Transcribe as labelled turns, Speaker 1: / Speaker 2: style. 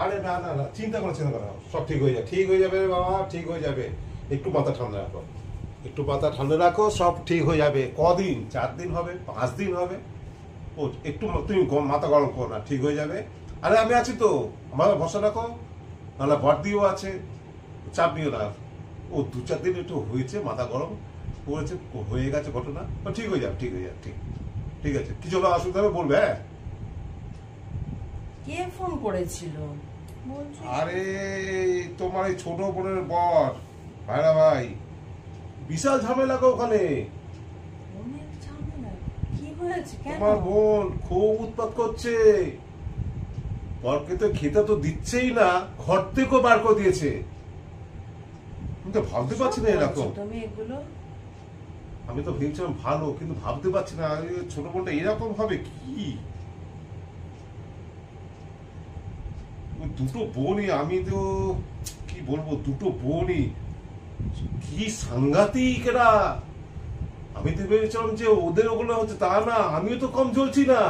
Speaker 1: আরে না না না, চিন্তা করো সব ঠিক হয়ে যাবে, ঠিক হয়ে যাবে বাবা, ঠিক হয়ে যাবে। একটু মাথা ঠান্ডা রাখো, একটু মাথা ঠান্ডা রাখো, সব ঠিক হয়ে যাবে। কদিন, 4 দিন হবে, 5 দিন হবে। ও একটু তুমি মাথা গরম করো না, ঠিক হয়ে যাবে। আরে আমি আছি তো, আমার ভরসা রাখো। নাহলে বর্দিও আছে, চাপ নিও না। ও 2-4 দিন একটু হয়েছে, মাথা গরম করেছে, হয়ে গেছে ঘটনা। ও ঠিক হয়ে যাবে, ঠিক হয়ে যাবে, ঠিক ঠিক আছে। কিছু হলো অসুবিধা হবে বলবে। হ্যাঁ,
Speaker 2: কে ফোন করেছিল?
Speaker 1: আরে তোমার এই ছোট বোনের বর, ভাইরা ভাই, বিশাল ঝামেলা গো ওখানে।
Speaker 2: অনেক ঝামেলা? কি হয়েছে? কেন?
Speaker 1: তোমার বোন খুব উৎপাত করছে, বরকে তো খেতে তো দিচ্ছেই না, ঘর থেকেও বার করে দিয়েছে। আমি তো ভাবতে পারছি না এরকম।
Speaker 2: তুমি এগুলো,
Speaker 1: আমি তো ভেবেছিলাম ভালো, কিন্তু ভাবতে পারছি না ছোট বোনটা এরকম হবে। কি দুটো বোনই, আমি তো কি বলবো, দুটো বোনই কি সাংঘাতিক এরা। আমি তো ভেবেছিলাম যে ওদের ওগুলো হচ্ছে, তা না, আমিও তো কম জ্বলছি না।